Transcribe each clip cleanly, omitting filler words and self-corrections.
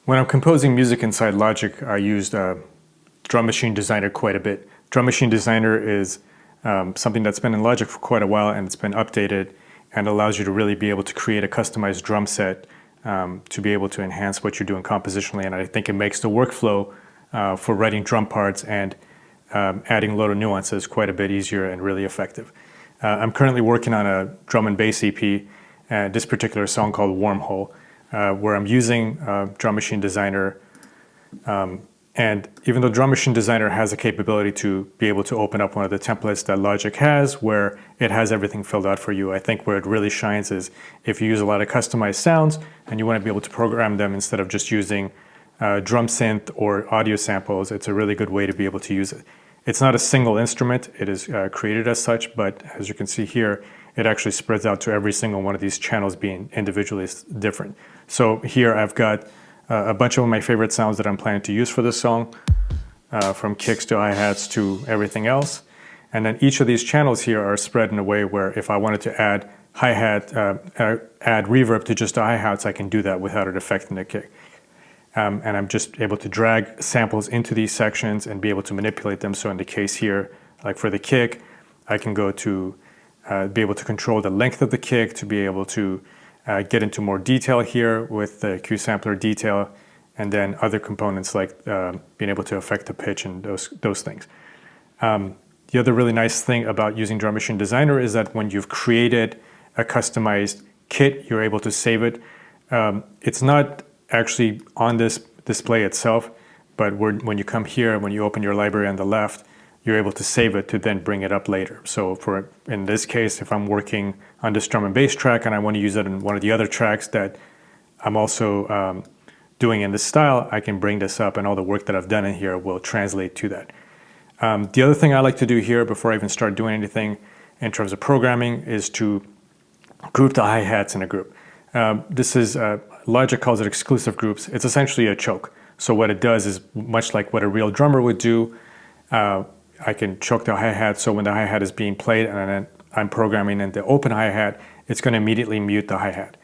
When I'm composing music inside Logic, I used Drum Machine Designer quite a bit. Drum Machine Designer is something that's been in Logic for quite a while, and it's been updated and allows you to really be able to create a customized drum set to be able to enhance what you're doing compositionally. And I think it makes the workflow for writing drum parts and adding a lot of nuances quite a bit easier and really effective. I'm currently working on a drum and bass EP, this particular song called Wormhole, where I'm using Drum Machine Designer. And even though Drum Machine Designer has the capability to be able to open up one of the templates that Logic has, where it has everything filled out for you, I think where it really shines is if you use a lot of customized sounds and you want to be able to program them instead of just using drum synth or audio samples, it's a really good way to be able to use it. It's not a single instrument, it is created as such, but as you can see here, it actually spreads out to every single one of these channels being individually different. So here I've got a bunch of my favorite sounds that I'm planning to use for this song, from kicks to hi-hats to everything else. And then each of these channels here are spread in a way where if I wanted to add hi-hat, add reverb to just the hi-hats, I can do that without it affecting the kick. And I'm just able to drag samples into these sections and be able to manipulate them. So in the case here, like for the kick, I can go to be able to control the length of the kick, to be able to get into more detail here with the Q sampler detail, and then other components like being able to affect the pitch and those things. The other really nice thing about using Drum Machine Designer is that when you've created a customized kit, you're able to save it. It's not actually on this display itself, but when you come here, when you open your library on the left, you're able to save it to then bring it up later. So in this case, if I'm working on this drum and bass track and I want to use it in one of the other tracks that I'm also doing in this style, I can bring this up and all the work that I've done in here will translate to that. The other thing I like to do here before I even start doing anything in terms of programming is to group the hi-hats in a group. This is, Logic calls it exclusive groups. It's essentially a choke. So what it does is much like what a real drummer would do, I can choke the hi-hat, so when the hi-hat is being played and then I'm programming in the open hi-hat, it's going to immediately mute the hi-hat,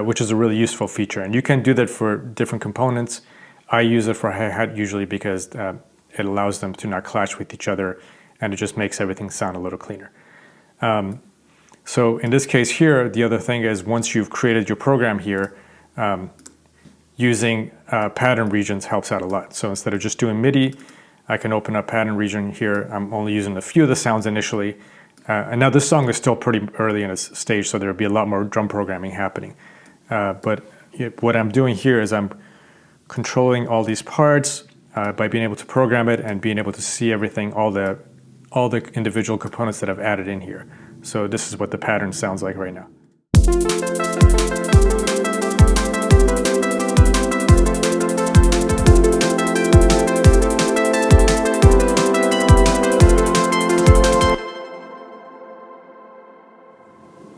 which is a really useful feature. And you can do that for different components. I use it for hi-hat usually because it allows them to not clash with each other, and it just makes everything sound a little cleaner. So in this case here, the other thing is once you've created your program here, using pattern regions helps out a lot. So instead of just doing MIDI, I can open up pattern region here. I'm only using a few of the sounds initially. And now this song is still pretty early in its stage, so there'll be a lot more drum programming happening. But what I'm doing here is I'm controlling all these parts by being able to program it and being able to see everything, all the individual components that I've added in here. So this is what the pattern sounds like right now.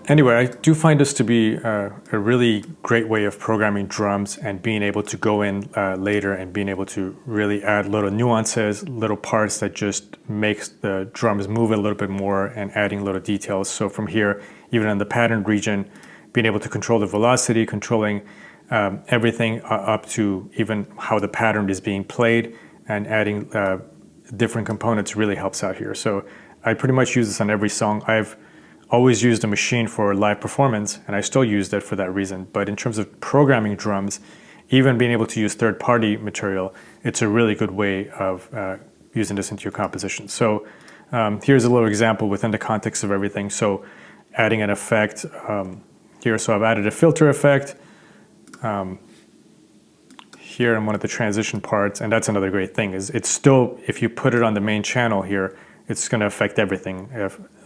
Anyway, I do find this to be a really great way of programming drums and being able to go in later and being able to really add little nuances, little parts that just makes the drums move a little bit more and adding little details. So from here, even in the pattern region, being able to control the velocity, controlling everything up to even how the pattern is being played and adding different components really helps out here. So I pretty much use this on every song. I've always used a machine for live performance, and I still use that for that reason. But in terms of programming drums, even being able to use third-party material, it's a really good way of using this into your composition. So here's a little example within the context of everything. So adding an effect here. So I've added a filter effect here in one of the transition parts, and that's another great thing is it's still, if you put it on the main channel here, it's going to affect everything.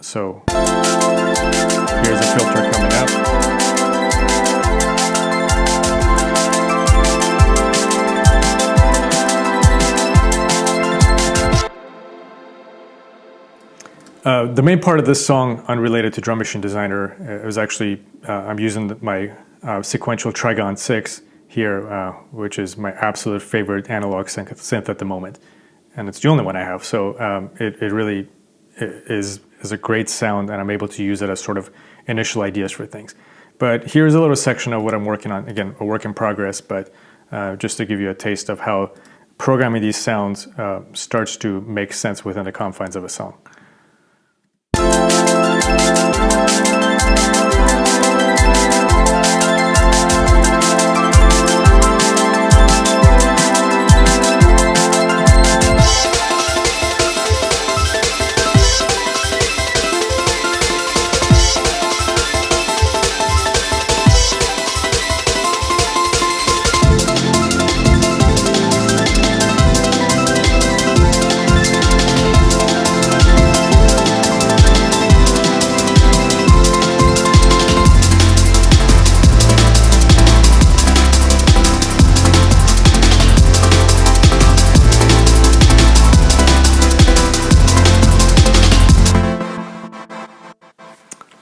So here's a filter coming up. The main part of this song, unrelated to Drum Machine Designer, it was actually, I'm using my sequential Trigon 6 here, which is my absolute favorite analog synth at the moment. And it's the only one I have, so it really is a great sound, and I'm able to use it as sort of initial ideas for things. But here's a little section of what I'm working on. Again, a work in progress, but just to give you a taste of how programming these sounds starts to make sense within the confines of a song.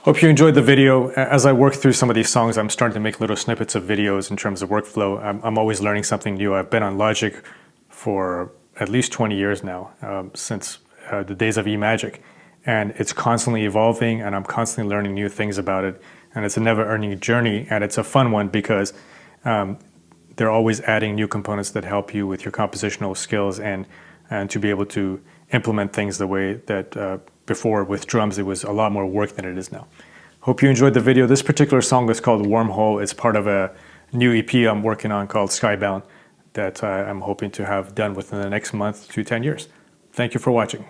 Hope you enjoyed the video. As I work through some of these songs, I'm starting to make little snippets of videos in terms of workflow. I'm always learning something new. I've been on Logic for at least 20 years now, since the days of eMagic. And it's constantly evolving, and I'm constantly learning new things about it. And it's a never-ending journey, and it's a fun one because they're always adding new components that help you with your compositional skills and to be able to implement things the way that before with drums it was a lot more work than it is now. Hope you enjoyed the video. This particular song is called Wormhole. It's part of a new EP I'm working on called Skybound that I'm hoping to have done within the next month to 10 years. Thank you for watching.